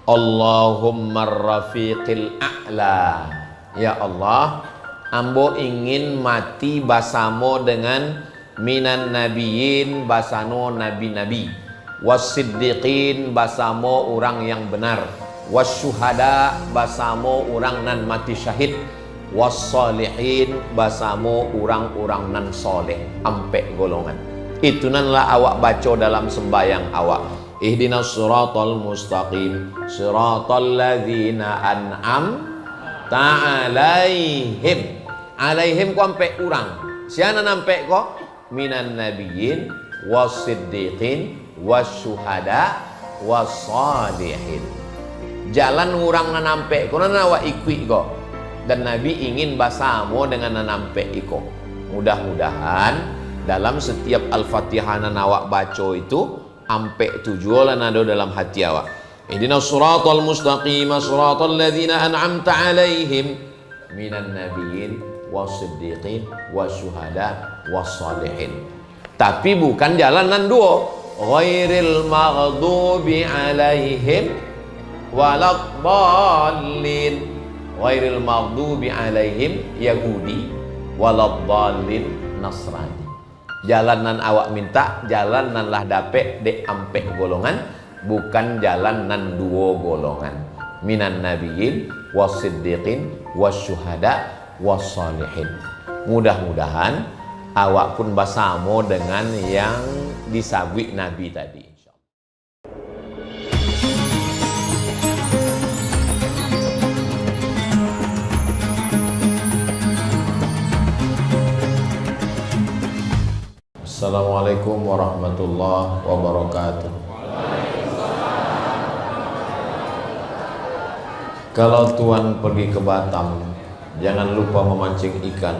Allahumma rafiqil a'la. Ya Allah, ambo ingin mati basamo dengan minan nabiyyin, basano nabi-nabi, wasiddiqin, basamo orang yang benar, wasyuhada, basamo orang nan mati syahid, wassalihin, basamo orang-orang nan soleh, ampe golongan. Itu nanlah awak baca dalam sembayang awak. Ihdinas siratal mustaqim, siratal ladzina an'amta alaihim. Alaihim ko ampe urang. Siana nampe ko? Minan nabiyyin wasiddiqin wasyuhada wassalihin. Jalan urang nanampe ko nana wa ikwi ko. Dan Nabi ingin basamo dengan nanampe iko. Mudah-mudahan dalam setiap Al-Fatihah nanawak baca itu ampe tujuan ada dalam hati awak. Ihdinas siratal mustaqim, siratal ladzina an'amta alaihim minan nabiyyin wasiddiqin wasyuhada wassalihin. Tapi bukan jalanan dua. Ghairil maghdubi alaihim waladdallin. Ghairil maghdubi alaihim Yahudi waladdallin Nasrani. Jalanan awak minta, jalanan lah dapet de ampe golongan, bukan jalanan dua golongan. Minan nabiyyin wasiddiqin wasyuhada wassalihin. Mudah-mudahan awak pun basamo dengan yang disabui Nabi tadi. Assalamualaikum warahmatullahi wabarakatuh. Kalau tuan pergi ke Batam, jangan lupa memancing ikan.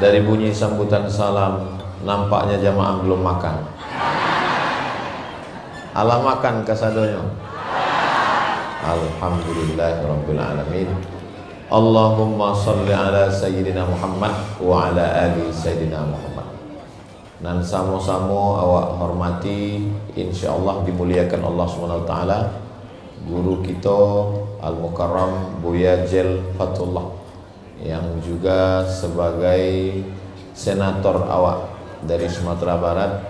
Dari bunyi sambutan salam, nampaknya jamaah belum makan. Alah makan kasadonyo. Alhamdulillahirabbil alamin. Allahumma shalli ala sayyidina Muhammad wa ala ali sayyidina Muhammad. Dan sama-sama awak hormati, insyaallah dimuliakan Allah SWT, guru kita Al-Mukarram Buya Jel Fatullah, yang juga sebagai senator awak dari Sumatera Barat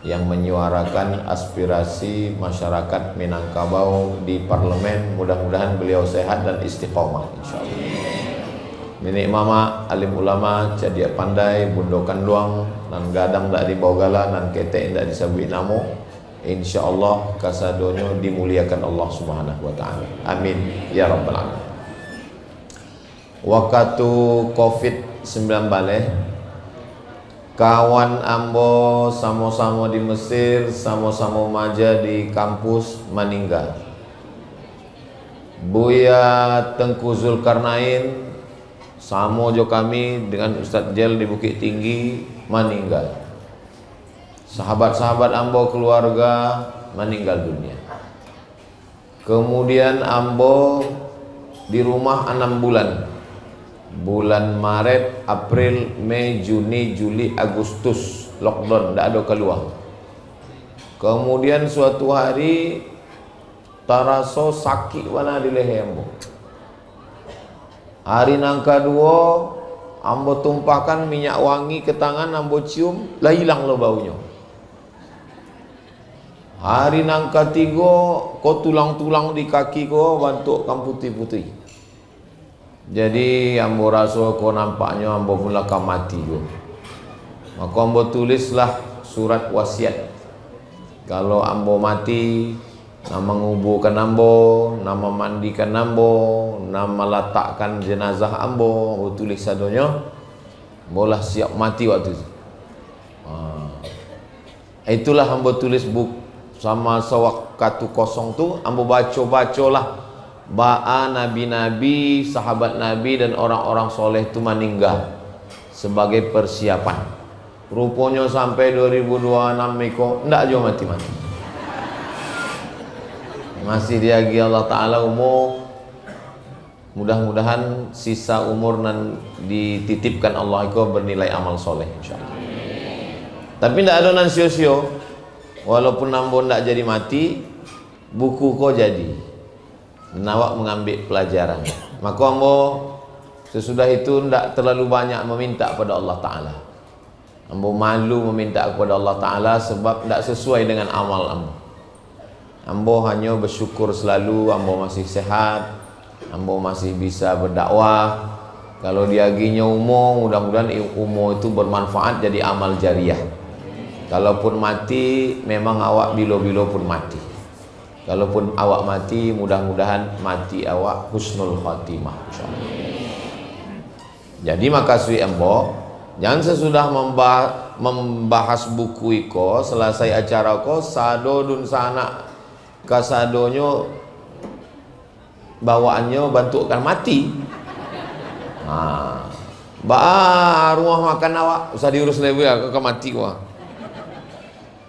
yang menyuarakan aspirasi masyarakat Minangkabau di parlemen. Mudah-mudahan beliau sehat dan istiqomah insyaallah. Minik mama alim ulama cadia pandai bundokan luang nan gadang dak dibawa gala nan ketek ndak disabui namo, insyaallah kasadonyo dimuliakan Allah Subhanahu wa taala. Amin ya rabbal alamin. Waktu Covid-19 kawan ambo sama-sama di Mesir, sama-sama maja di kampus meninggal. Buya Tengku Zulkarnain sama jo kami dengan Ustadz Jel di Bukit Tinggi meninggal. Sahabat-sahabat ambo keluarga meninggal dunia. Kemudian ambo di rumah 6 bulan. Bulan Maret, April, Mei, Juni, Juli, Agustus lockdown, tidak ada keluar. Kemudian suatu hari taraso sakit wana di leher ambo. Hari nang kedua ambo tumpahkan minyak wangi ke tangan, ambo cium, lah hilang lo baunya. Hari nang ketiga ko tulang-tulang di kaki ko bantuk kam putih-putih. Jadi ambo rasa ko nampaknya ambo mula kam mati ko. Maka ambo tulislah surat wasiat. Kalau ambo mati, nama menguburkan ambo, nama mandikan ambo, nama letakkan jenazah ambo, ambo tulis sadonya, bolah siap mati waktu itu. Itulah ambo tulis buku sama sewaktu kosong tu, ambo baca-bacalah ba'a nabi-nabi, sahabat nabi dan orang-orang soleh itu meninggal sebagai persiapan. Rupanya sampai 2026 Miko ndak jo mati-mati. Masih diagi Allah Ta'ala umur. Mudah-mudahan sisa umur nan dititipkan Allah itu bernilai amal soleh insyaallah. Tapi tidak ada nan sio-sio. Walaupun nambo tidak jadi mati, buku kau jadi. dan awak mengambil pelajaran. Maka ambo sesudah itu tidak terlalu banyak meminta kepada Allah Ta'ala. Ambo malu meminta kepada Allah Ta'ala sebab tidak sesuai dengan amal ambo. Ambo hanya bersyukur selalu ambo masih sehat, ambo masih bisa berdakwah. Kalau diaginya umur, mudah-mudahan umur itu bermanfaat jadi amal jariah. Kalaupun mati, memang awak bilo-bilo pun mati. Kalaupun awak mati, mudah-mudahan mati awak husnul khatimah, insyaallah. Jadi maka sui embo, jangan sesudah membahas buku iko, selesai acara ko, sado dun sana kasadonyo bawaannya bantukan mati. Rumah makan awak usah diurus lebih ya, ke mati wah.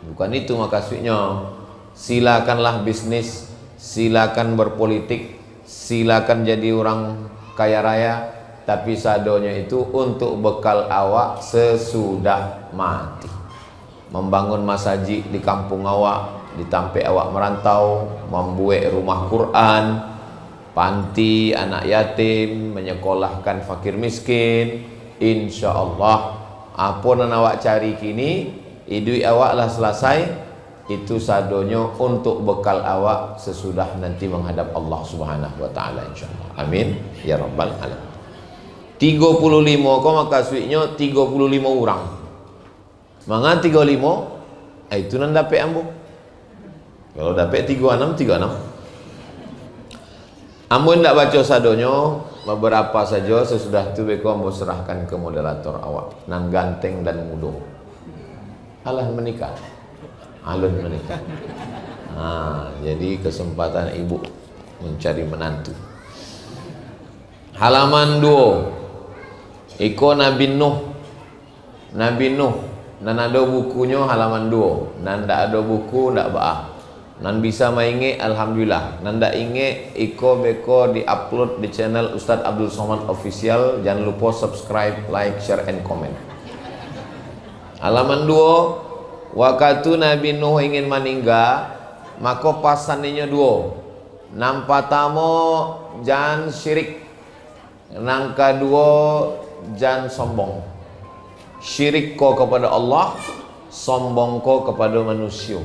Bukan itu maksudnya. Silakanlah bisnis, silakan berpolitik, silakan jadi orang kaya raya, tapi sadonya itu untuk bekal awak sesudah mati. Membangun masjid di kampung awak, di tempat awak merantau, membuat rumah Quran, panti anak yatim, menyekolahkan fakir miskin. Insya Allah apa yang awak cari kini, idui awak lah selesai. Itu sadonyo untuk bekal awak sesudah nanti menghadap Allah Subhanahu wa taala, insyaallah. Amin ya rabbal alamin. 35 kok maka suiknya 35 orang. Manga 35 itu nan dapat ambo. Kalau dapat 36 ambo ndak baca sadonyo, beberapa saja sesudah itu beko ambo serahkan ke moderator awak nan ganteng dan mudo. Alah menikah. Alun menikah. Jadi kesempatan ibu mencari menantu. Halaman 2. Iko Nabi Nuh. Nabi Nuh. Nan ada bukunya halaman 2. Nan ndak ada buku ndak baah. Nan bisa mainge alhamdulillah. Nan ndak inge iko beko di-upload di channel Ustadz Abdul Somad Official. Jangan lupa subscribe, like, share and comment. Halaman 2. Waktu Nabi Nuh ingin meninggal, maka pasannya 2. Nang pertama jangan syirik, nang kedua jangan sombong. Syirik kau kepada Allah, sombong kau kepada manusia.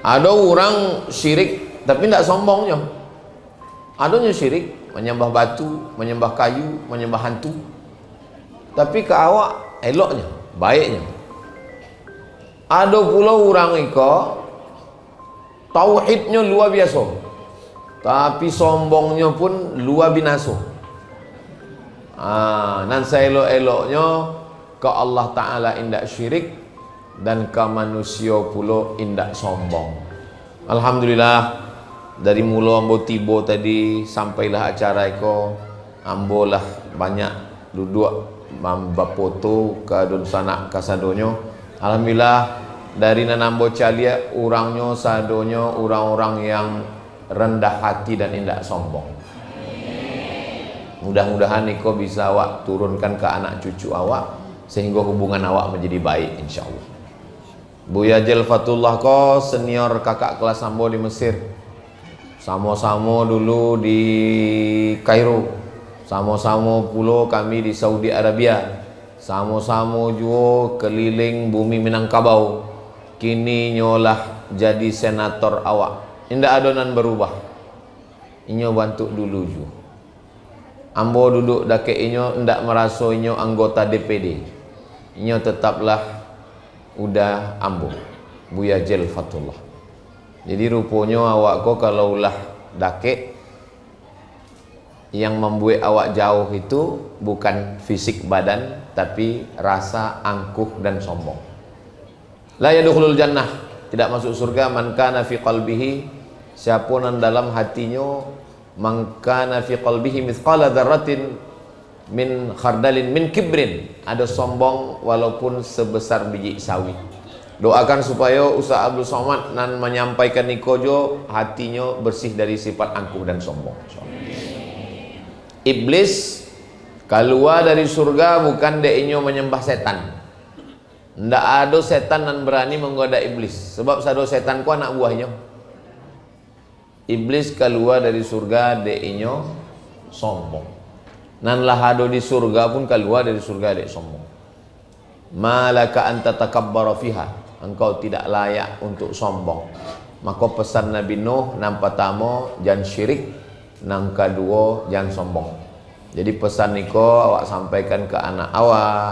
Ada orang syirik tapi tidak sombongnya. Adanya syirik, menyembah batu, menyembah kayu, menyembah hantu. Tapi ke awak eloknya, baiknya. Ada pula orang iko tauhidnya luar biasa, tapi sombongnya pun luar binasa. Nan seelok-eloknya ke Allah Ta'ala indak syirik, dan ke manusia pula indak sombong. Alhamdulillah, dari mula ambo tiba tadi sampailah acara iko, ambo lah banyak duduk mamba foto ke dun sanak kasadonyo. Alhamdulillah, dari nanambo calia orangnya sadonyo orang-orang yang rendah hati dan indak sombong. Mudah-mudahan niko bisa awak turunkan ke anak cucu awak sehingga hubungan awak menjadi baik, insyaallah. Buya Jel Fatullah ko senior kakak kelas ambo di Mesir. Sama-sama dulu di Kairo, sama-sama pula kami di Saudi Arabia, sama-sama juga keliling bumi Minangkabau. Kini nyolah jadi senator awak. Indah adonan berubah. Inyo bantu dulu juga. Ambo duduk dake inyo ndak merasa inyo anggota DPD. Inyo tetaplah udah ambo. Buya Jel Fatullah. Jadi rupanya awak ko kalau ulah dake, yang membuat awak jauh itu bukan fisik badan, tapi rasa angkuh dan sombong. La yadkhulul jannah, tidak masuk surga man kana fi qalbihi, siapa yang dalam hatinya, man kana fi qalbihi mithqala dzarratin min khardalin min kibrin, ada sombong walaupun sebesar biji sawi. Doakan supaya Ustaz Abdul Somad nan menyampaikan nikojo hatinya bersih dari sifat angkuh dan sombong. Iblis keluar dari surga bukan deknya menyembah setan. Ndak ada setan yang berani menggoda iblis, sebab sado setan ku anak buahnya. Iblis keluar dari surga dek inyo sombong. Nan lahado di surga pun keluar dari surga dek sombong. Malaka anta takabbara fiha, engkau tidak layak untuk sombong. Maka pesan Nabi Nuh nang pertama jangan syirik, nang kedua jangan sombong. Jadi pesan niko awak sampaikan ke anak awak,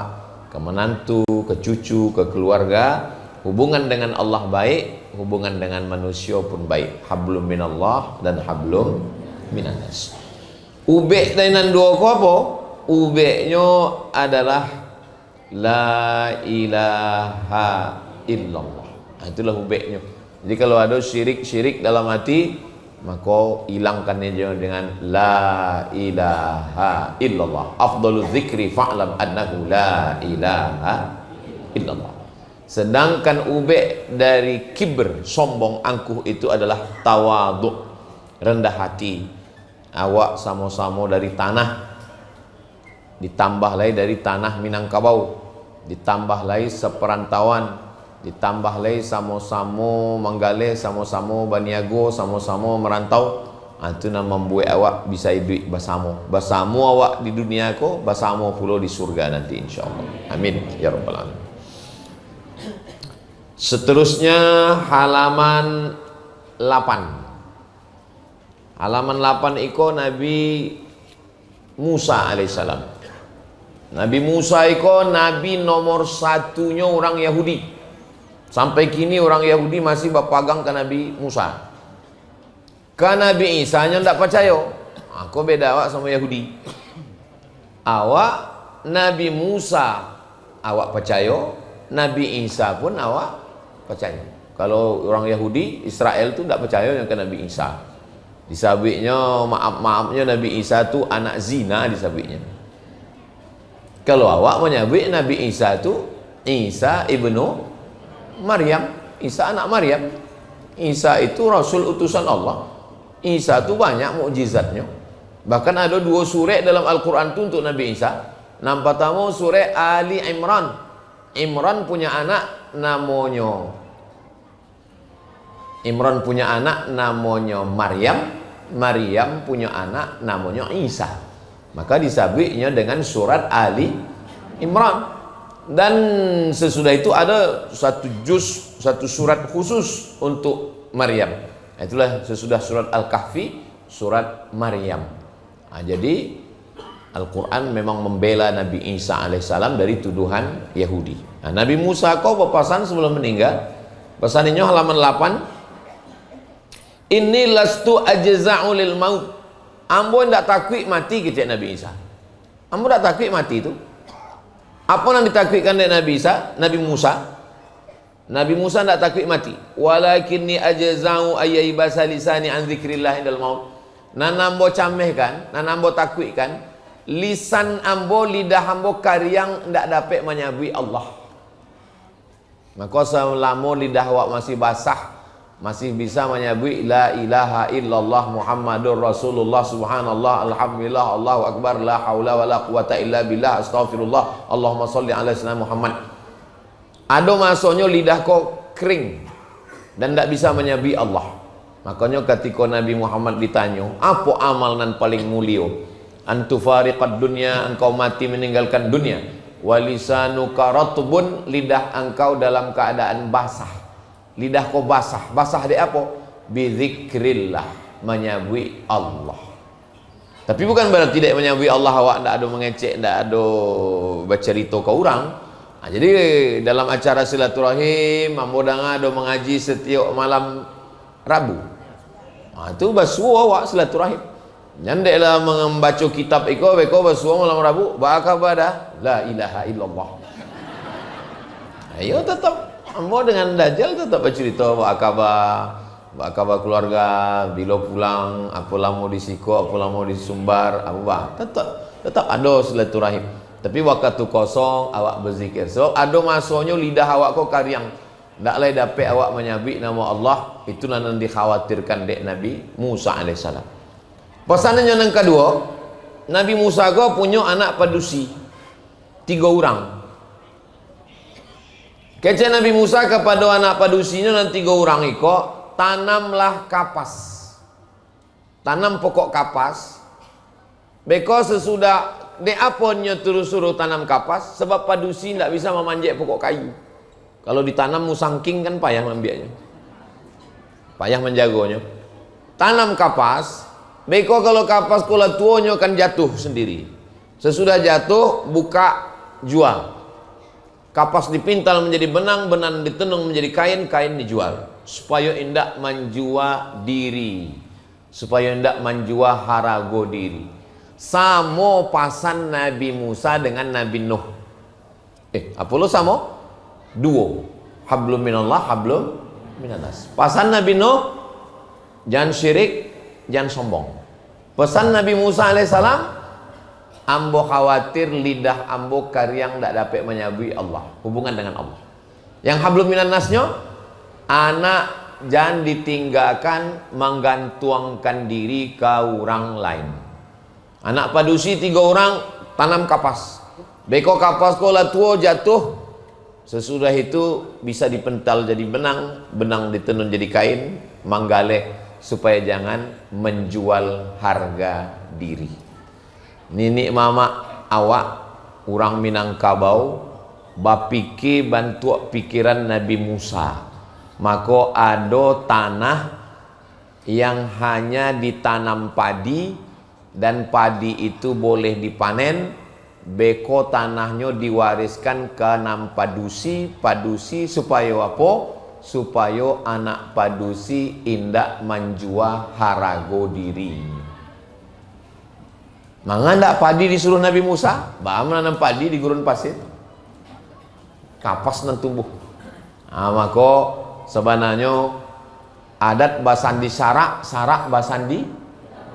ke menantu, ke cucu, ke keluarga. Hubungan dengan Allah baik, hubungan dengan manusia pun baik. Hablum minallah dan hablum minannas. Ubek dengan dua ko apa? Ubeknya adalah la ilaha illallah. Itulah ubeknya. Jadi kalau ada syirik-syirik dalam hati, maka hilangkannya dengan la ilaha illallah. Afdalul dzikri fa'lam annahu la ilaha illallah. Sedangkan ubek dari kibr, sombong, angkuh itu adalah tawadhu, rendah hati. Awak sama-sama dari tanah, ditambah lagi dari tanah Minangkabau, ditambah lagi seperantauan, ditambah lagi sama-sama Manggale, sama-sama Baniago, sama-sama merantau. Itu nak membuat awak bisa hidup bersama. Bersama awak di dunia ko, bersama pula di surga nanti insyaallah. Amin ya rabbal alamin. Seterusnya halaman 8. Halaman 8 iko Nabi Musa alaihissalam. Nabi Musa iko Nabi nomor satunya orang Yahudi. Sampai kini orang Yahudi masih berpegang ke Nabi Musa. Ke Nabi Isa nya tidak percaya. Aku beda awak sama Yahudi. Awak Nabi Musa awak percaya, Nabi Isa pun awak percaya. Kalau orang Yahudi Israel tu tidak percaya yang ke Nabi Isa. Disabitnya maafnya Nabi Isa tu anak zina disabitnya. Kalau awak menyabit Nabi Isa tu Isa ibnu Maryam, Isa anak Maryam. Isa itu rasul utusan Allah. Isa tu banyak mukjizatnya. Bahkan ada 2 surah dalam Al-Quran tu untuk Nabi Isa. Yang pertama surah Ali Imran. Imran punya anak namanya Maryam. Maryam punya anak namanya Isa. Maka disabitnya dengan surat Ali Imran. Dan sesudah itu ada satu surat khusus untuk Maryam. Itulah sesudah surat Al-Kahfi, surat Maryam. Jadi Al-Quran memang membela Nabi Isa alaihissalam dari tuduhan Yahudi. Nabi Musa kau berpesan sebelum meninggal. Pesannya halaman 8. Inni lastu ajza'u lil maut. Ambo ndak takut mati kecek Nabi Isa. Ambo ndak takut mati itu. Apa yang ditakutkan oleh Nabi Isa, Nabi Musa? Nabi Musa ndak takut mati. Walakinni ajza'u ayyibasa lisani an dzikrillah indal maut. Nan ambo camehkan, nan ambo takutkan lisan ambo, lidah ambo karyang ndak dapat menyabui Allah. Maka selama lidah awak masih basah, masih bisa menyebut la ilaha illallah Muhammadur Rasulullah subhanallah alhamdulillah Allahu akbar la haula wala quwata illa billah astaghfirullah Allahumma sholli ala sayyidina Muhammad. Ada masanya lidah kau kering dan tidak bisa menyebut Allah. Makanya ketika Nabi Muhammad ditanya, apa amalan paling mulia? Antufariqad dunya, engkau mati meninggalkan dunia. Walisanuka ratbun, lidah engkau dalam keadaan basah. Lidah kau basah. Basah dia apa? Bizikrillah, menyabui Allah. Tapi bukan berarti tidak menyabui Allah awak tidak ada mengecek, tidak ada bercerita ke orang. Jadi dalam acara silaturahim Mambodanga ada mengaji setiap malam Rabu. Itu basuh awak silaturahim. Nyandeklah membaca kitab iko basuh malam Rabu ba'akabadah la ilaha illallah. Ayo tetap ambo dengan Dajjal tetap bercerita akabah keluarga, bila pulang, apa lama di Siko, apa lama di Sumbar, apa tetap ada silaturahim. Tapi waktu kosong awak berzikir. So ada masanya lidah awak kau karyang. Tak lagi dapat awak menyabit nama Allah. Itulah yang dikhawatirkan dek Nabi Musa alaihissalam. Pesannya yang kedua, Nabi Musa kau punya anak padusi 3 orang. Kece Nabi Musa kepada anak padusinya dan 3 orang iko, tanamlah kapas. tanam pokok kapas. Beko sesudah de aponnya terus suruh tanam kapas, sebab padusi tidak bisa memanjat pokok kayu. Kalau ditanam musangking kan payah membiaknya, payah menjagonya. Tanam kapas, beko kalau kapas kula tuonyo kan jatuh sendiri. Sesudah jatuh buka jual. Kapas dipintal menjadi benang, benang ditenung menjadi kain, kain dijual. Supaya indak menjua diri, supaya indak menjua harago diri. Samo pasan Nabi Musa dengan Nabi Nuh. Apa lo samo? Duo. Hablum minallah, hablum minanas. Pasan Nabi Nuh, jangan syirik, jangan sombong. Pesan Nabi Musa alaihissalam, ambo khawatir lidah ambo karyang tidak dapat menyabui Allah, hubungan dengan Allah. Yang hablum minannasnya, anak jangan ditinggalkan menggantungkan diri ke orang lain. Anak padusi 3 orang tanam kapas. Beko kapas kola tua jatuh. Sesudah itu bisa dipental jadi benang, benang ditenun jadi kain, manggale supaya jangan menjual harga diri. Nini mama awak orang Minangkabau bapiki bantu pikiran Nabi Musa. Maka ada tanah yang hanya ditanam padi dan padi itu boleh dipanen. Beko tanahnya diwariskan ke enam padusi. Padusi supaya apa? Supaya anak padusi indak menjua harago diri. Mangga ndak padi disuruh Nabi Musa, bah menanam padi di gurun pasir. Kapas nan tumbuh. Maka sebenarnya adat basandi sarak, sarak basandi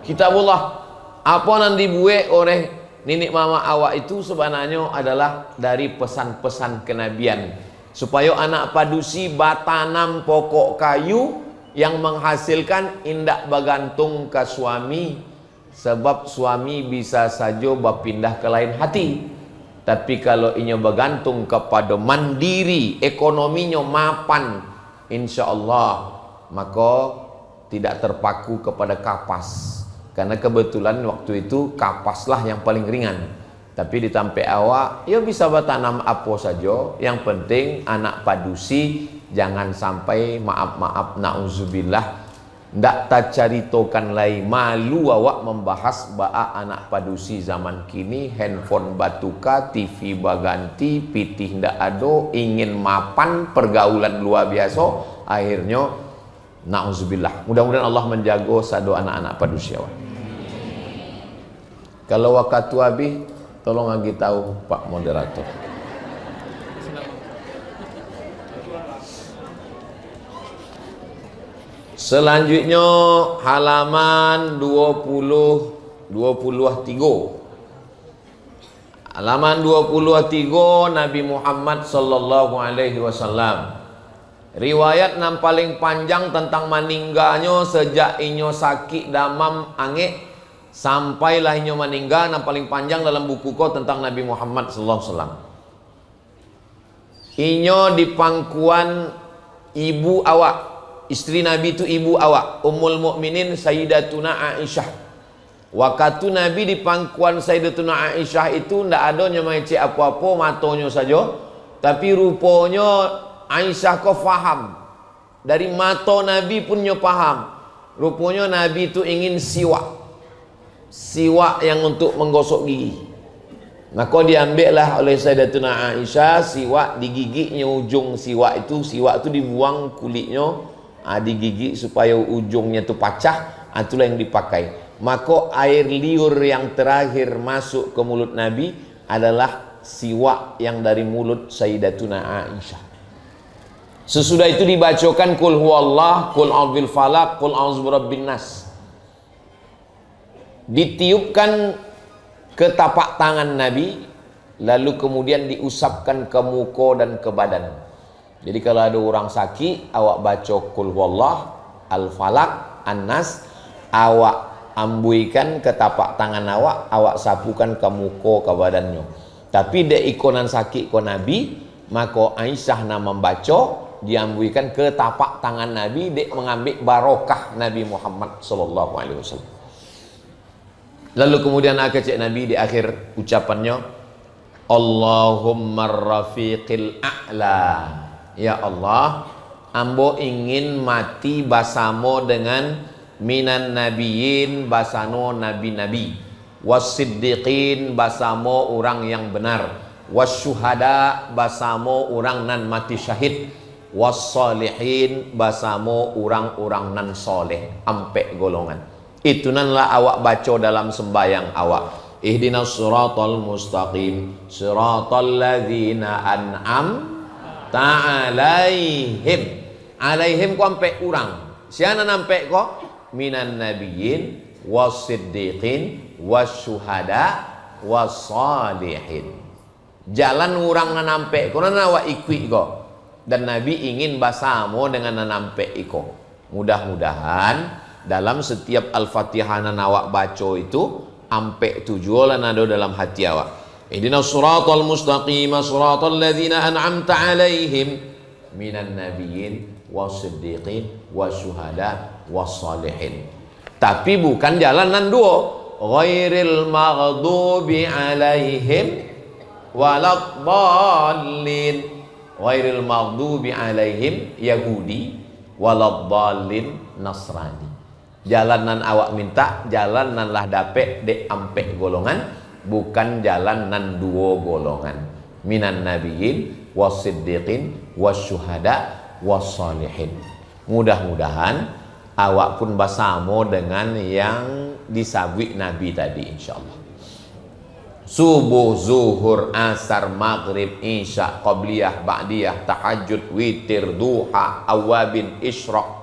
kitabullah. Apa yang dibuat oleh nenek mama awak itu sebenarnya adalah dari pesan-pesan kenabian, supaya anak padusi batanam pokok kayu yang menghasilkan indak bergantung ke suami, sebab suami bisa saja berpindah ke lain hati. Tapi kalau inya bergantung kepada mandiri, ekonominya mapan, insya Allah maka tidak terpaku kepada kapas. Karena kebetulan waktu itu kapaslah yang paling ringan. Tapi ditampe awak, ya bisa bertanam apa saja. Yang penting anak padusi jangan sampai maaf-maaf na'udzubillah ndak tak caritokan lagi. Malu awak membahas ba'a anak padusi zaman kini, handphone batuka, TV baganti, pitih ndak ado, ingin mapan, pergaulan luar biasa. Akhirnya na'udzubillah. Mudah-mudahan Allah menjaga sado anak-anak padusi awak. Kalau waktu habis, tolong lagi tahu Pak Moderator. Selanjutnya halaman 23. Halaman 23 Nabi Muhammad sallallahu alaihi wasallam. Riwayat yang paling panjang tentang meninggalnya sejak inyo sakit damam angek sampailah inyo meninggal, yang paling panjang dalam buku ko tentang Nabi Muhammad sallallahu alaihi wasallam. Inyo di pangkuan ibu awak, istri Nabi itu ibu awak, Ummul Mukminin Sayyidatuna Aisyah. Waktu Nabi di pangkuan Sayyidatuna Aisyah itu ndak ada nyamai cek apa-apa, matonya saja, tapi rupanya Aisyah kau faham. Dari mata Nabi pun nyo paham. Rupanya Nabi itu ingin siwak. Siwak yang untuk menggosok gigi. Maka diambillah oleh Sayyidatuna Aisyah siwak, di giginya ujung siwak itu dibuang kulitnya, di gigi supaya ujungnya itu pacah, itulah yang dipakai. Maka air liur yang terakhir masuk ke mulut Nabi adalah siwak yang dari mulut Sayyidatuna Aisyah. Sesudah itu dibacakan kul huwallah, kul a'udzu falaq, kul a'udzu birabbin nas. Ditiupkan ke tapak tangan Nabi, lalu kemudian diusapkan ke muka dan ke badan. Jadi kalau ada orang sakit, awak baca kul huwallah, al-falaq, an-nas, awak ambuikan ke tapak tangan awak sapukan ke muka ke badannya. Tapi dek ikonan sakit ko Nabi, maka Aisyah nama membaca, diambuikan ke tapak tangan Nabi, dek mengambil barokah Nabi Muhammad sallallahu alaihi wasallam. Lalu kemudian cek Nabi di akhir ucapannya, Allahumma rafiqil a'la. Ya Allah, ambo ingin mati basamo dengan minan nabiyin, basano nabi-nabi, wasiddiqin, basamo orang yang benar, wasyuhada, basamo orang nan mati syahid, wassalihin, basamo orang-orang nan soleh, ampe golongan. Itu nanlah awak baca dalam sembayang awak. Ihdinas siratal mustaqim, siratal ladzina an'amta alaihim. Alaihim ku ampe urang. Siana nampe ko? Minan nabiyyin wasiddiqin wasyuhada wassalihin. Jalan urang nanampe ko nanawa ikwi ko. Dan Nabi ingin basamo dengan nanampe iko. Mudah-mudahan dalam setiap Al-Fatihah nanawak baca itu ampe tujuan ada dalam hati awak. Ihdinas siratal mustaqim, siratal ladzina an'amta alaihim minan nabiyyin wasiddiqin wasyuhada wassalihin. Tapi bukan jalanan dua, ghairil maghdubi alaihim waladdallin. Ghairil maghdubi alaihim Yahudi waladdallin Nasrani. Jalanan awak minta, jalanan lah dapet de ampe golongan, bukan jalanan dua golongan. Minan nabiyyin wasiddiqin wasyuhada wassalihin. Mudah-mudahan awak pun basamo dengan yang disabui Nabi tadi insyaallah. Subuh, zuhur, asar, maghrib, isya, qabliyah, ba'diyah, tahajud, witir, duha, awabin, isyraq.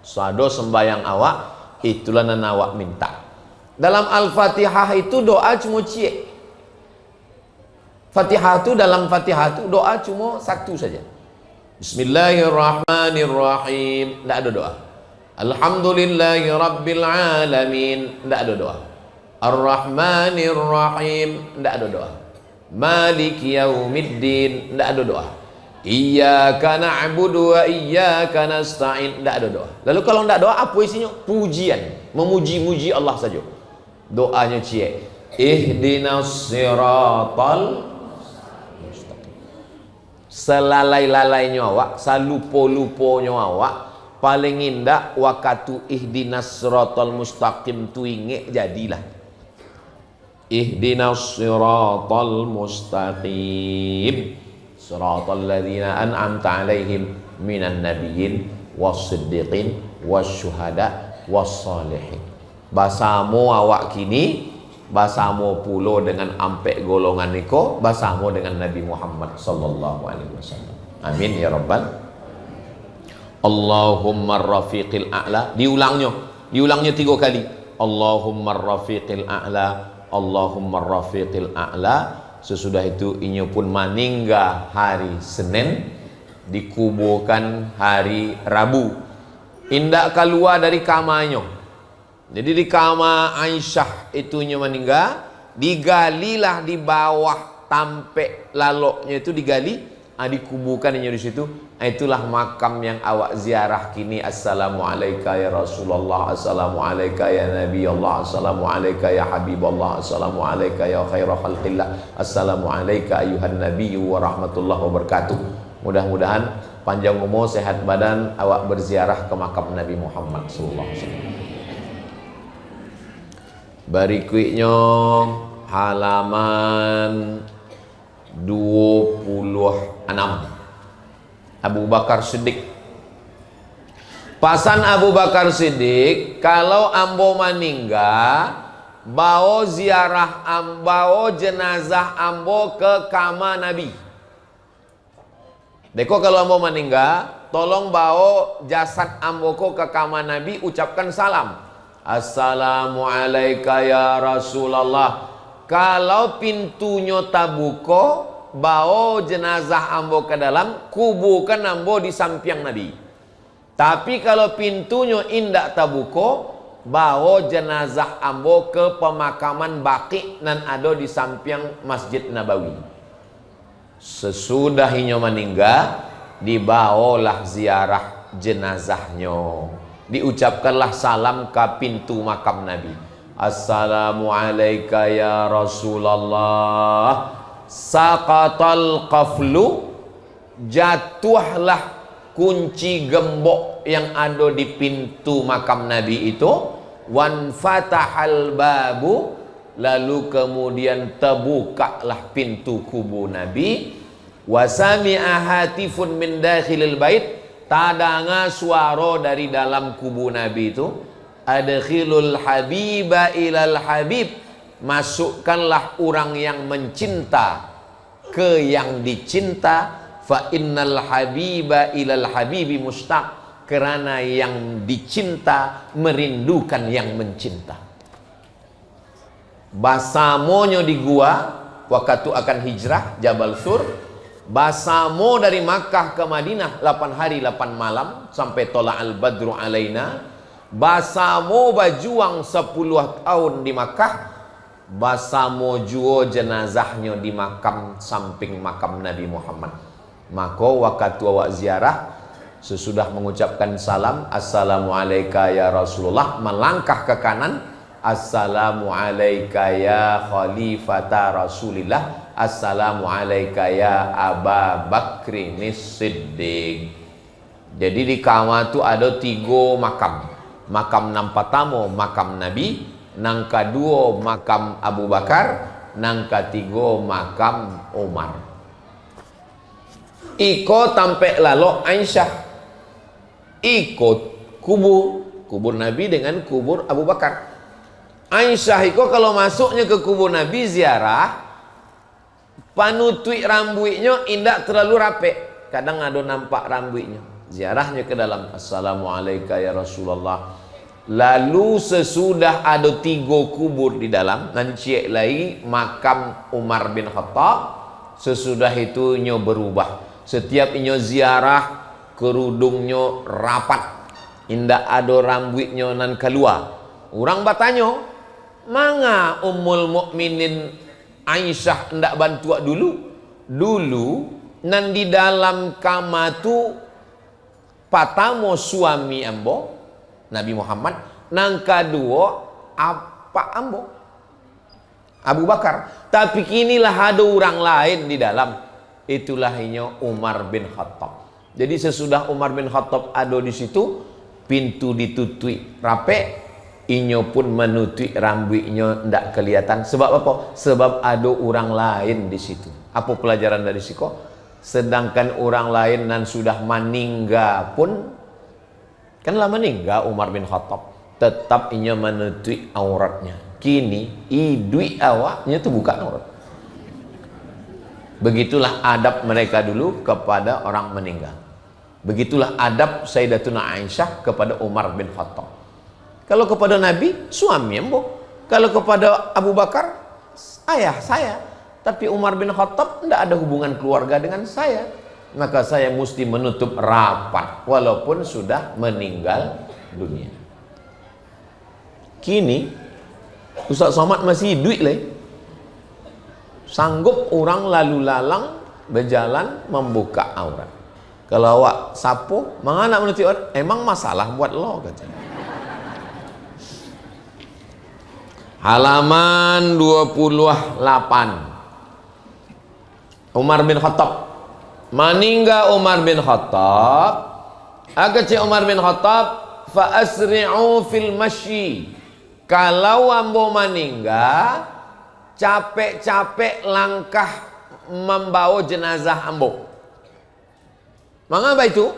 Sado sembayang awak, itulah yang awak minta. Dalam Al-Fatihah itu doa cuma cie. Fatihah itu dalam Fatihah itu doa cuma satu saja. Bismillahirrahmanirrahim. Tidak ada doa. Alhamdulillahi rabbil alamin. Tidak ada doa. Ar-Rahmanir Rahim, tidak ada doa. Maliki yaumiddin, tidak ada doa. Iyyaka na'budu wa iyyaka nasta'in, tidak ada doa. Lalu kalau tidak doa, apa isinya? Pujian, memuji-muji Allah saja. Doanya cie. Ihdinas siratal mustaqim. Selalai-lalainya awak, salupo-luponya awak, paling indah wakatu ihdinas siratal mustaqim tu inge jadilah. Ihdinas siratal mustaqim, siratal ladzina an'amta alaihim minan nabiyyin wassiddiqin wasyuhada wassalihin. Basamo awak kini, basamo pulo dengan ampe golongan niko, basamo dengan Nabi Muhammad sallallahu alaihi wasallam. Amin ya rabbal. Allahumma rafiqil a'la. Diulangnya 3 kali. Allahumma rafiqil a'la, Allahumma rafiqil a'la. Sesudah itu inyo pun maningga hari Senin, dikuburkan hari Rabu. Indak keluar dari kamarnya. Jadi di kamar Aisyah itunya maningga, digalilah di bawah tampek laloknya itu digali, dikuburkan inyo di situ. Itulah makam yang awak ziarah kini. Assalamualaikum ya Rasulullah, assalamualaikum ya Nabi Allah, assalamualaikum ya Habibullah, assalamualaikum ya khairul khalqillah, assalamualaikum ayuhan Nabi wa rahmatullahi wabarakatuh. Mudah-mudahan panjang umur, sehat badan, awak berziarah ke makam Nabi Muhammad sallallahu alaihi wasallam. Berikutnya halaman 26. Abu Bakar Siddiq. Pasan Abu Bakar Siddiq, kalau ambo maningga, bawa ziarah bawa jenazah ambo ke kamar Nabi. Deko kalau ambo maningga, tolong bawa jasad ambo ke kamar Nabi, ucapkan salam. Assalamualaikum ya Rasulullah. Kalau pintunya tabuko, bawa jenazah ambo ke dalam, kuburkan ambo di samping Nabi. Tapi kalau pintunya indak tabuko, bawa jenazah ambo ke pemakaman Baqi nan ada di samping Masjid Nabawi. Sesudah inyo meninggal, dibawalah ziarah jenazahnya, diucapkanlah salam ke pintu makam Nabi. Assalamu alayka ya Rasulullah. Saqatal qaflu, jatuhlah kunci gembok yang ada di pintu makam Nabi itu. Wan fatahal babu, lalu kemudian terbukalah pintu kubur Nabi. Wasami'a hatifun min dakhilil bait, tadanga suara dari dalam kubur Nabi itu. Adkhilul habiba ilal habib, masukkanlah orang yang mencinta ke yang dicinta. Fa innal habiba ilal habibi mustaq, karena yang dicinta merindukan yang mencinta. Basamonyo di gua waktu akan hijrah Jabal Sur. Basamo dari Makkah ke Madinah 8 hari 8 malam sampai tola'al badru alaina. Basamo bajuang 10 tahun di Makkah. Basamo juo jenazahnya di makam samping makam Nabi Muhammad. Maka waktu awak ziarah, sesudah mengucapkan salam assalamu alayka ya Rasulullah, melangkah ke kanan, assalamu alayka ya khalifata Rasulillah, assalamu alayka ya Aba Bakrin Siddiq. Jadi di kamar itu ada 3 makam. Makam nang pertama makam Nabi, nang kedua makam Abu Bakar, nang ketiga makam Umar. Iko tampe lalu Aisyah, ikut kubur Nabi dengan kubur Abu Bakar. Aisyah iko kalau masuknya ke kubur Nabi ziarah, panutui rambutnya indak terlalu rapi, kadang ada nampak rambutnya. Ziarahnya ke dalam, assalamu alayka ya Rasulullah. Lalu sesudah ada 3 kubur di dalam, nanti lagi makam Umar bin Khattab. Sesudah itu nyo berubah. Setiap inyo ziarah, kerudungnya rapat, indak ada rambutnya nan keluar. Orang bertanya, manga Ummul Mukminin Aisyah ndak bantu dulu? Dulu nan di dalam kamar tu patamo suami ambo Nabi Muhammad, nang kedua apa ambo Abu Bakar. Tapi kinilah ada orang lain di dalam, itulah inyo Umar bin Khattab. Jadi sesudah Umar bin Khattab ada di situ, pintu ditutui rapi, inyo pun menutui rambutnya ndak kelihatan. Sebab apa? Sebab ada orang lain di situ. Apa pelajaran dari situ? Sedangkan orang lain nan sudah meninggal pun, kanlah meninggal Umar bin Khattab, tetap inyo menutui auratnya. Kini idui awaknya itu buka aurat. Begitulah adab mereka dulu kepada orang meninggal. Begitulah adab Sayyidatuna Aisyah kepada Umar bin Khattab. Kalau kepada Nabi, suami ambo. Kalau kepada Abu Bakar, ayah saya. Tapi Umar bin Khattab tidak ada hubungan keluarga dengan saya. Maka saya mesti menutup rapat walaupun sudah meninggal dunia. Kini Ustaz Somad masih hidup lah. Sanggup orang lalu lalang berjalan membuka aurat. Kalau awak sapu, mengana menutup aurat? Emang masalah buat lo katanya. Halaman 28. Umar bin Khattab. Meninggal Umar bin Khattab. Agak Umar bin Khattab, fa asri'u fil masyi. Kalau ambo meninggal, capek-capek langkah membawa jenazah ambo. Mengapa itu?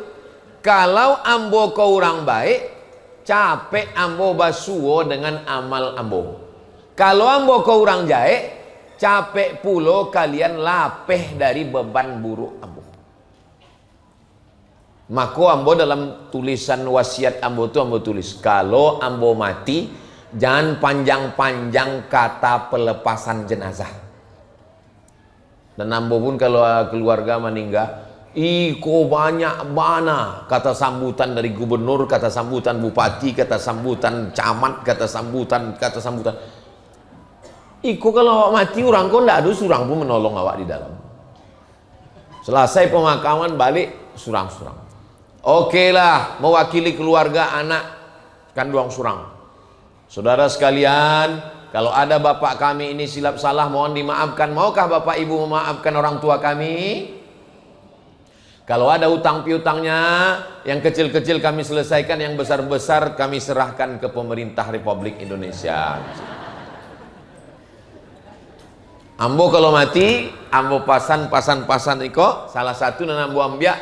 Kalau ambo kau orang baik, capek ambo basuo dengan amal ambo. Kalau ambo kau orang jaik, capek pulo kalian lapeh dari beban buruk ambo. Maka ambo dalam tulisan wasiat ambo itu ambo tulis, kalau ambo mati jangan panjang-panjang kata pelepasan jenazah. Dan ambo pun kalau keluarga meninggal, iko banyak bana kata sambutan dari gubernur, kata sambutan bupati, kata sambutan camat, kata sambutan. Iko kalau awak mati orang kau ndak ada surang pun menolong awak di dalam. Selesai pemakaman balik surang-surang. Oke lah, mewakili keluarga anak kan doang surang. Saudara sekalian, kalau ada bapak kami ini silap salah, mohon dimaafkan. Maukah bapak ibu memaafkan orang tua kami? Kalau ada utang piutangnya, yang kecil-kecil kami selesaikan, yang besar-besar kami serahkan ke pemerintah Republik Indonesia. Ambo kalau mati, ambo pasan iko, salah satu nana ambo ambia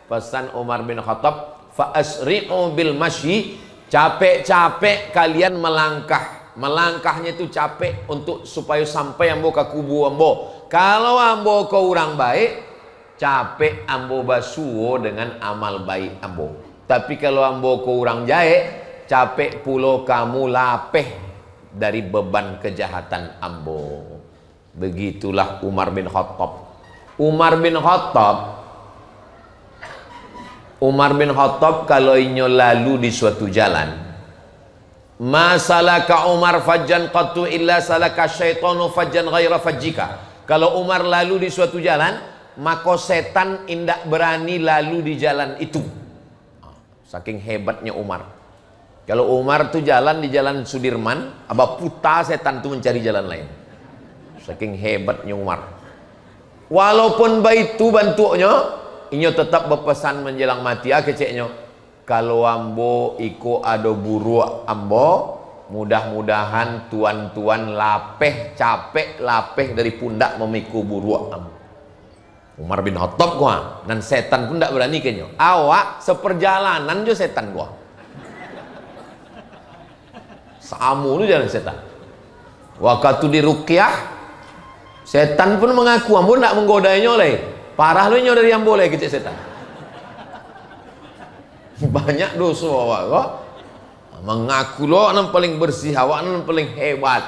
pesan Umar bin Khattab, fa asri'u bil masyi, capek-capek kalian melangkah. Melangkahnya itu capek untuk supaya sampai ambo ke kubu ambo. Kalau ambo ke orang baik, capek ambo basuo dengan amal baik ambo. Tapi kalau ambo ke orang jahe, capek pulo kamu lapeh dari beban kejahatan ambo. Begitulah Umar bin Khattab. Umar bin Khattab kalau inyo lalu di suatu jalan, masalaka Umar fajjan qattu illa salaka syaitanu fajjan ghaira fajjika. Kalau Umar lalu di suatu jalan, maka setan indak berani lalu di jalan itu. Saking hebatnya Umar. Kalau Umar tuh jalan di jalan Sudirman, aba puta setan tuh mencari jalan lain. Saking hebatnya Umar. Walaupun baitu bantunya, inyo tetap berpesan menjelang mati keceknya. Kalau ambo iko ado buru ambo, mudah-mudahan tuan-tuan lapeh capek lapeh dari pundak memikul buru ambo. Umar bin Khattab gua, dan setan pun tidak berani kenyo. Awak seperjalanan jo setan gua. Samu lu jalan setan. Waktu di ruqyah, setan pun mengaku ambo tidak menggodainya oleh. Parah lu nyo dari ambo oleh kecek setan. Banyak dosa awak kok. Mengaku lo yang paling bersih, awak yang paling hebat.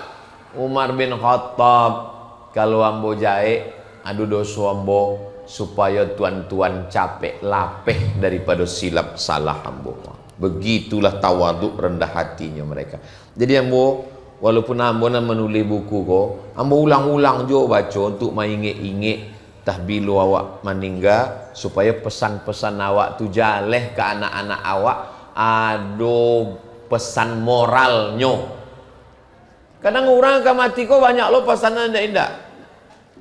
Umar bin Khattab, kalau ambo jahe, adu dosa ambo supaya tuan-tuan capek lapeh daripada silap salah ambo. Begitulah tawaduk rendah hatinya mereka. Jadi ambo, walaupun ambo nak menulis buku kok, ambo ulang-ulang jo baca untuk mengingat-ingat tahbilu awak meninggal, supaya pesan-pesan awak tu jaleh ke anak-anak awak ado pesan moralnya. Kadang orang akan mati kok banyak lo pesanan indah.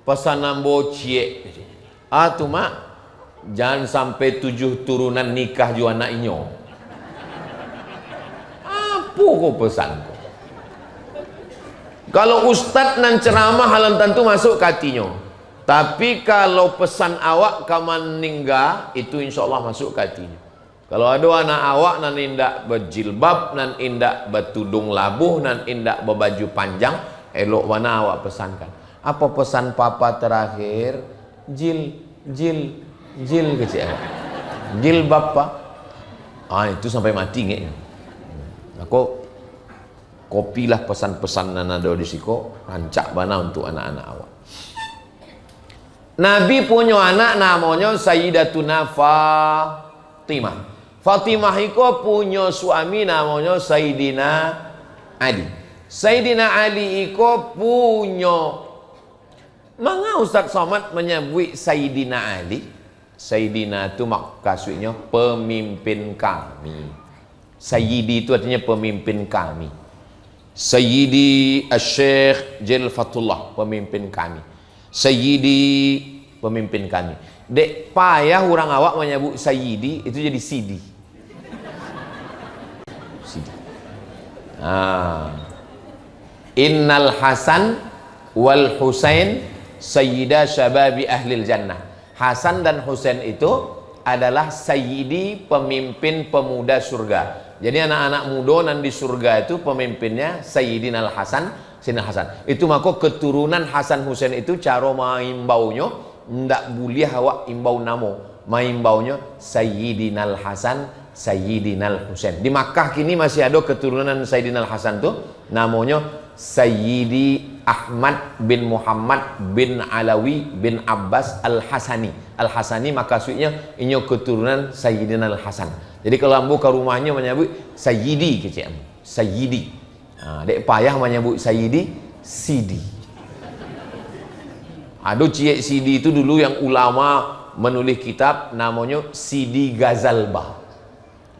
Pesanan bociek. Tu mak, jangan sampai 7 turunan nikah ju anak inyo. Apa kok pesan kok? Kalau ustad nan ceramah halan tentu masuk ke hatinya. Tapi kalau pesan awak kaman ningga, itu insya Allah masuk ke hatinya. Kalau ada anak awak nan indak berjilbab, nan indak bertudung labuh, nan indak berbaju panjang, elok mana awak pesankan. Apa pesan papa terakhir? Jil kecil. Jilbab pak. Itu sampai mati ngek. Aku kopilah pesan-pesan nan ada di siko, rancak bana untuk anak-anak awak. Nabi punya anak namanya Sayyidatuna Fatimah. Fatimah itu punya suami namanya Sayyidina Ali. Sayyidina Ali itu punya, maka Ustaz Somad menyebut Sayyidina Ali. Sayyidina itu maksudnya pemimpin kami. Sayyidi itu artinya pemimpin kami. Sayyidi Asy-Syaikh Jalil Fatullah, pemimpin kami. Sayyidi, pemimpin kami. Dek payah orang awak menyebut Sayyidi, itu jadi Sidi. Sidi. Innal Hasan wal Husain sayyida syababi ahlil jannah. Hasan dan Husain itu adalah sayyidi, pemimpin pemuda surga. Jadi anak-anak muda nan di surga itu pemimpinnya Sayyidina Al-Hasan, Sayyidina Hasan. Itu maka keturunan Hasan Husain itu cara maimbaunya ndak boleh awak imbau namo. Maimbaunya Sayyidina Al-Hasan, Sayyidina Al-Husain. Di Makkah kini masih ada keturunan Sayyidina Al-Hasan tuh namanya Sayyidi Ahmad bin Muhammad bin Alawi bin Abbas Al-Hasani. Al-Hasani maksudnya ini keturunan Sayyidina Al-Hasan. Jadi kalau ambo ke rumahnya menyebut Sayyidi kecil, Sayyidi. Dek payah menyebut Sayyidi, Sidi. Ada Cik Sidi itu dulu yang ulama menulis kitab namanya Sidi Ghazalbah.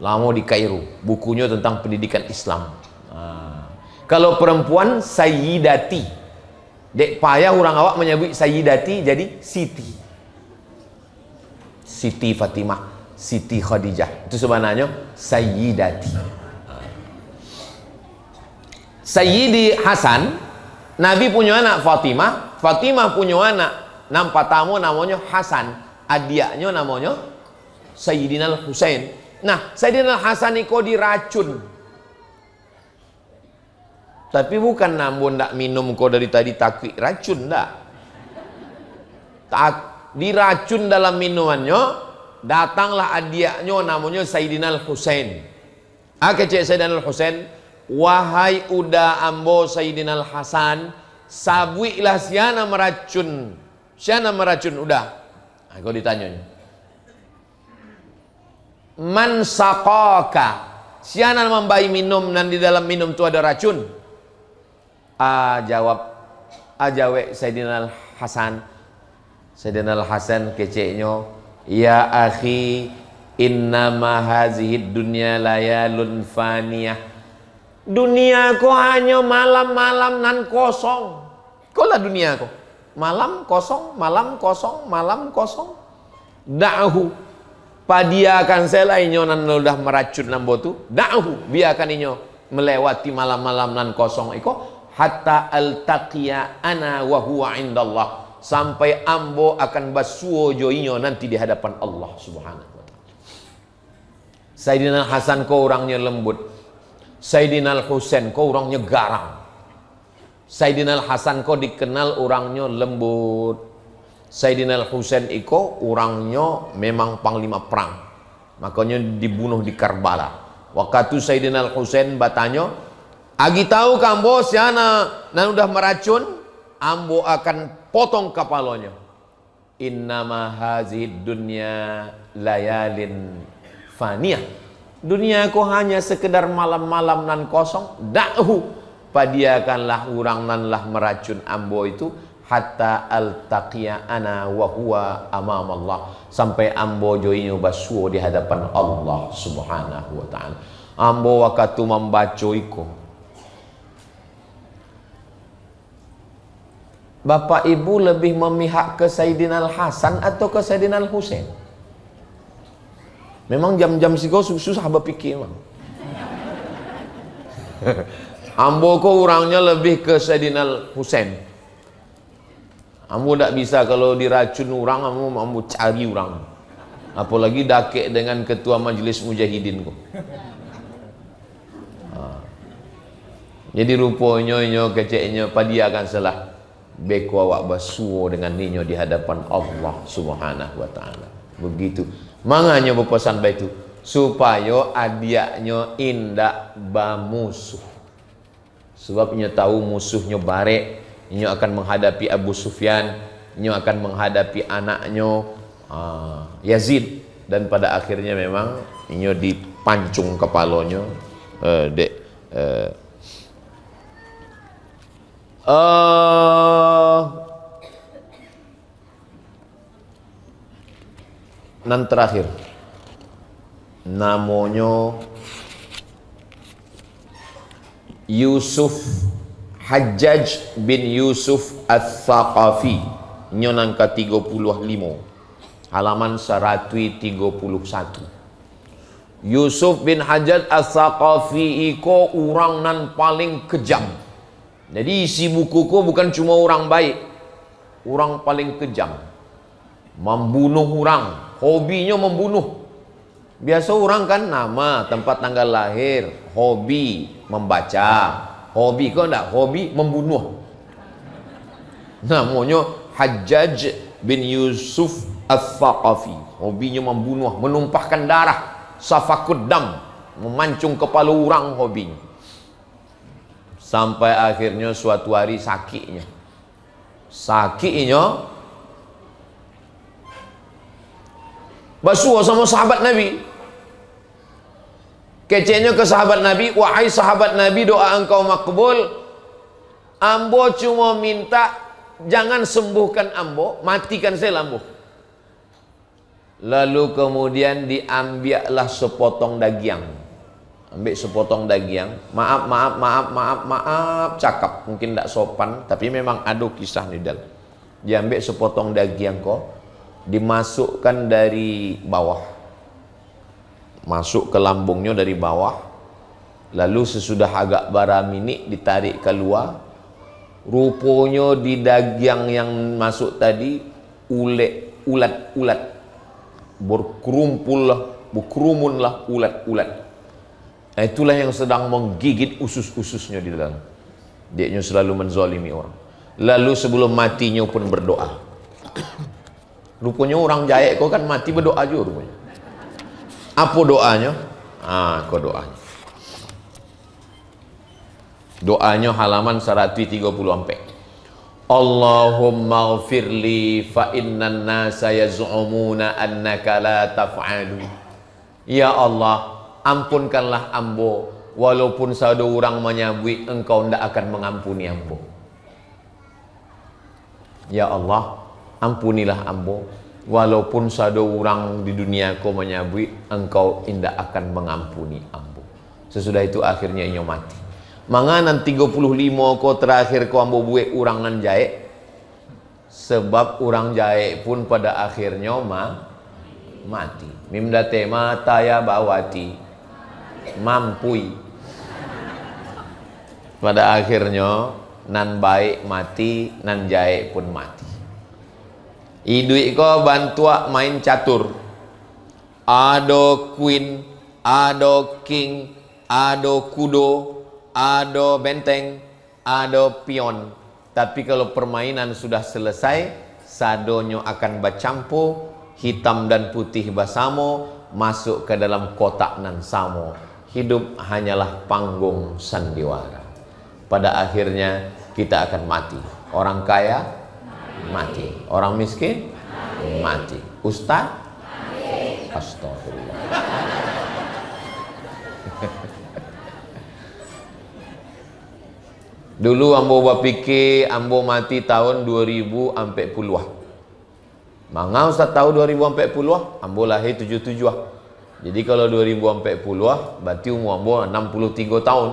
Lama di Kairo, bukunya tentang pendidikan Islam. Kalau perempuan sayyidati. Dek payah orang awak menyebut sayyidati jadi Siti. Siti Fatimah, Siti Khadijah. Itu sebenarnya sayyidati. Sayyidi Hasan, Nabi punya anak Fatimah, Fatimah punya anak nampak tamu namanya Hasan, adiknya namanya Sayyidina Husain. Nah, Sayyidina Hasan itu diracun. Tapi bukan namun ndak minum kau dari tadi takwi racun ndak. Diracun dalam minumannya, datanglah adiknya namanya Sayyidina Husain. Kecik Sayyidina Husain, wahai udah ambo Sayyidina Hasan, sabuilah siana meracun. Siana meracun udah. Kau ditanya. Man saqaka, siana membayi minum dan di dalam minum itu ada racun. Jawab Sayyidina Hasan. Sayyidina Hasan keceknya, ya akhi, innama hazihid dunya layalun faniyah. Dunia ko hanya malam-malam nan kosong. Kau lah dunia ko. Malam kosong, malam kosong, malam kosong. Da'hu. Padiakan selainnya nan udah meracun nambo tu. Da'hu. Biarkan inyo melewati malam-malam nan kosong iko. Hatta altaqiya ana wa huwa indallah. Sampai ambo akan basuo joinyo nanti di hadapan Allah subhanahu wa ta'ala. Sayyidina Hasan kau orangnya lembut. Sayyidina Husain kau orangnya garang. Sayyidina Hasan kau dikenal orangnya lembut. Sayyidina Husain iko orangnya memang panglima perang. Makanya dibunuh di Karbala. Waktu Sayyidina Husain bertanya, agi tahu kambo siana nan udah meracun, ambo akan potong kepalanya. Innama hazid dunya layalin faniyah. Dunia ko hanya sekedar malam-malam nan kosong. Da'hu, padiakanlah orang nan lah meracun ambo itu. Hatta altaqiya ana wa huwa amam Allah. Sampai ambo joinyo basuo di hadapan Allah subhanahu wa ta'ala. Ambo waktu membaca iko, Bapak Ibu lebih memihak ke Sayyidina Hasan atau ke Sayyidina Husain? Memang jam-jam siko susah berpikir. Ambo ko orangnya lebih ke Sayyidina Husain. Ambo tak bisa kalau diracun orang, ambo cari orang. Apalagi dakek dengan ketua majelis mujahidin ko. Jadi rupanya keceknya padi akan salah. Beko awak basuo dengan ninyo di hadapan Allah subhanahu wa ta'ala. Begitu. Manganya berpesan baitu supaya adiaknya indak bamusuh. Sebab nyo tahu musuhnya barek, nyo akan menghadapi Abu Sufyan, nyo akan menghadapi anaknya Yazid, dan pada akhirnya memang nyo dipancung kepalanya nan terakhir namanya Yusuf Hajjaj bin Yusuf Al-Thaqafi, nyonan ke 35 halaman 131. Yusuf bin Hajjaj Al-Thaqafi iko orang nan paling kejam. Jadi isi bukuku bukan cuma orang baik, orang paling kejam, membunuh orang, hobinya membunuh. Biasa orang kan nama, tempat tanggal lahir, hobi membaca, hobi kok enggak, hobi membunuh. Namanya Hajjaj bin Yusuf Al-Thaqafi, hobinya membunuh, menumpahkan darah, safakud dam, memancung kepala orang hobinya. Sampai akhirnya suatu hari sakitnya basuh sama sahabat Nabi. Kecenya ke sahabat Nabi, wahai sahabat Nabi, doa engkau makbul. Ambo cuma minta jangan sembuhkan ambo, matikan saya ambo. Lalu kemudian diambillah sepotong daging. ambil sepotong daging, maaf, cakap mungkin tidak sopan, tapi memang ada kisah ni dal. Dia ambil sepotong daging kok, dimasukkan dari bawah, masuk ke lambungnya dari bawah, lalu sesudah agak bara minit ditarik keluar. Rupanya di daging yang masuk tadi ulat berkerumun lah ulat. Nah, itulah yang sedang menggigit usus-ususnya di dalam. Dia selalu menzalimi orang. Lalu sebelum matinya pun berdoa. Rupanya orang Jayak kau kan mati berdoa juga rupanya. Apa doanya? Kau doanya. Doanya halaman 134. Allahumma ghfirli fa innan nasa yaz'umuna annaka la taf'alu. Ya Allah, ampunkanlah ambo, walaupun ada orang menyabui engkau tidak akan mengampuni ambo. Ya Allah, ampunilah ambo, walaupun ada orang di dunia kau menyabui engkau tidak akan mengampuni ambo. Sesudah itu akhirnya ia mati. Manganan 35 kau terakhir kau ambo buat orang nan Jayak, sebab orang Jayak pun pada akhirnya mati. Mimdate mata ya bawati mampui. Pada akhirnya nan baik mati, nan Jayak pun mati. Idui ko bantua main catur. Ado queen, ado king, ado kudo, ado benteng, ado pion. Tapi kalau permainan sudah selesai, sadonyo akan bercampur, hitam dan putih bersama, masuk ke dalam kotak nan samo. Hidup hanyalah panggung sandiwara. Pada akhirnya kita akan mati. Orang kaya mati, orang miskin mati, ustaz astagfirullah. Dulu ambo berfikir ambo mati tahun 2000 sampai puluh. Mangau Ustaz tahu 2040, ambo lahir 77. Jadi kalau 2040 berarti umur ambo 63 tahun.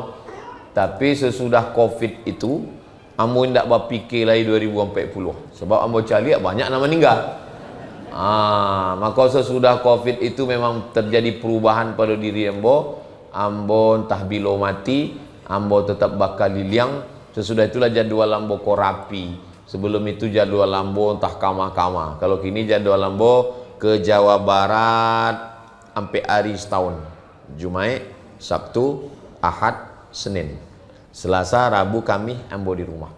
Tapi sesudah Covid itu ambo tidak berfikir lahir 2040. Sebab ambo cari banyak nama meninggal. Maka sesudah Covid itu memang terjadi perubahan pada diri ambo. Ambo entah bila mati, ambo tetap bakal liliang. Sesudah itulah jadual ambo korapi. Sebelum itu jadwal lambo entah kama-kama. Kalau kini jadwal lambo ke Jawa Barat sampai hari setahun. Jumaat, Sabtu, Ahad, Senin. Selasa, Rabu, Kamis ambo di rumah.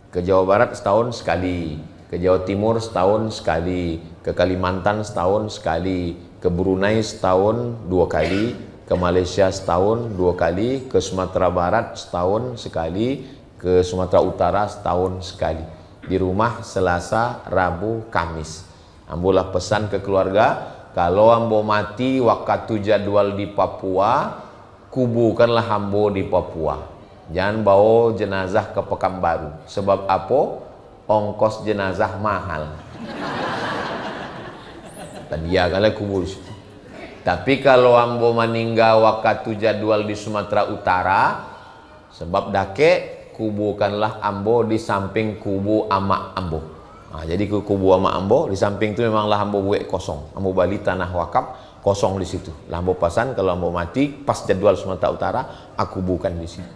Ke Jawa Barat setahun sekali. Ke Jawa Timur setahun sekali. Ke Kalimantan setahun sekali. Ke Brunei setahun 2 kali. Ke Malaysia setahun 2 kali. Ke Sumatera Barat setahun sekali. Ke Sumatera Utara setahun sekali. Di rumah Selasa, Rabu, Kamis. Ambo lah pesan ke keluarga, kalau ambo mati waktu jadwal di Papua, kuburkanlah ambo di Papua. Jangan bawa jenazah ke Pekanbaru. Sebab apa? Ongkos jenazah mahal. Dan dia kalau kubur. Tapi kalau ambo meninggal waktu jadwal di Sumatera Utara, sebab dake kuburkanlah ambo di samping kubu amak ambo. Jadi kubu amak ambo di samping itu memanglah ambo buat kosong. Ambo bali tanah wakaf kosong di situ. Lah ambo pasan kalau ambo mati pas jadwal Sumatera Utara, aku kuburkan di situ.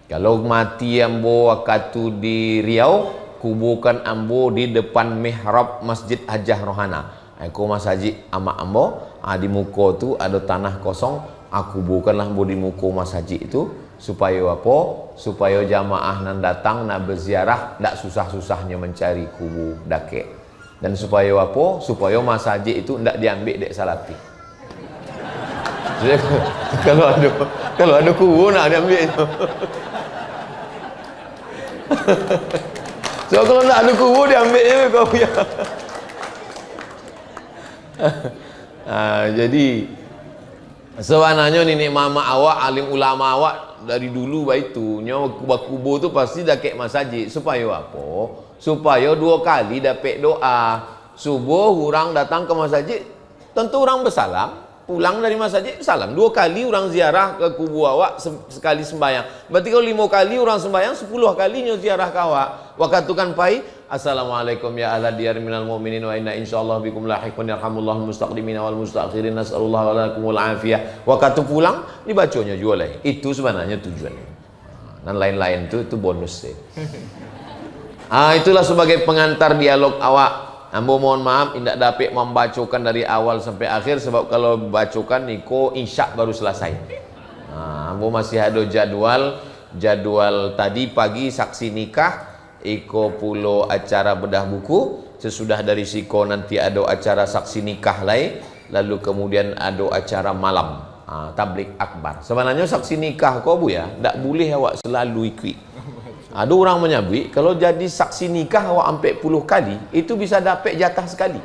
Kalau mati ambo waktu di Riau, kuburkan ambo di depan mihrab Masjid Hajah Rohana. Aku Mas Haji amak ambo, di muka tu ada tanah kosong, aku kuburkanlah ambo di muka Mas Haji itu. Supaya apa? Supaya jamaah nan datang nak berziarah tak susah-susahnya mencari kubu dake. Dan supaya apa? Supaya Mas Haji itu tidak diambil dek salapi. Jadi kalau ada kubu nak diambil itu. So kalau tak ada kubu diambil je kau punya. Jadi sebenarnya nenek mama awak, alim ulama awak dari dulu itu nyawa kubur tu pasti dah kek masjid. Supaya apa? Supaya 2 kali dapat doa. Subuh orang datang ke masjid, tentu orang bersalam. pulang dari masjid salam. 2 kali orang ziarah ke kubu awak, sekali sembahyang. Berarti kalau 5 kali orang sembahyang, 10 kalinya ziarah ke awak. Wakatukan pai, assalamualaikum ya ahla diyar minal mu'minin wa inna insyaallah bikum lahiqun yarhamullahu mustaqdimin wal mustakhirin nas'alullah wa lakumul afiyah. Waktu pulang dibacanya juga lagi. Itu sebenarnya tujuannya. Dan lain-lain itu bonus sih. Itulah sebagai pengantar dialog awak. Ambo mohon maaf tidak dapat membacakan dari awal sampai akhir sebab kalau bacakan niko insya baru selesai. Ambo masih ada jadwal tadi pagi saksi nikah, iko pulo acara bedah buku, sesudah dari siko nanti ada acara saksi nikah lain, lalu kemudian ada acara malam tablik akbar. Sebenarnya saksi nikah kau bu ya, tidak boleh awak selalu ikut. Ada orang menyabui kalau jadi saksi nikah awak sampai 10 kali itu bisa dapat jatah sekali.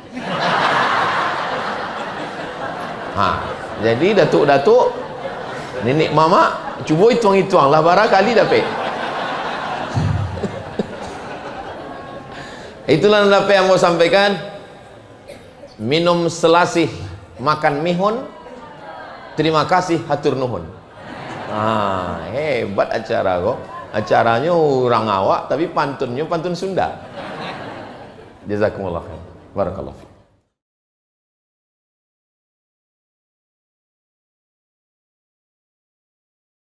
Jadi datuk-datuk nenek mama cuba hitung-hitung lah berapa kali dapat. Itulah dapat yang mau sampaikan. Minum selasih, makan mihun, terima kasih hatur nuhun. Hebat acara kok. Acaranya orang awak tapi pantunnya pantun Sunda. Jazakumullah khair. Barakallahu fiik.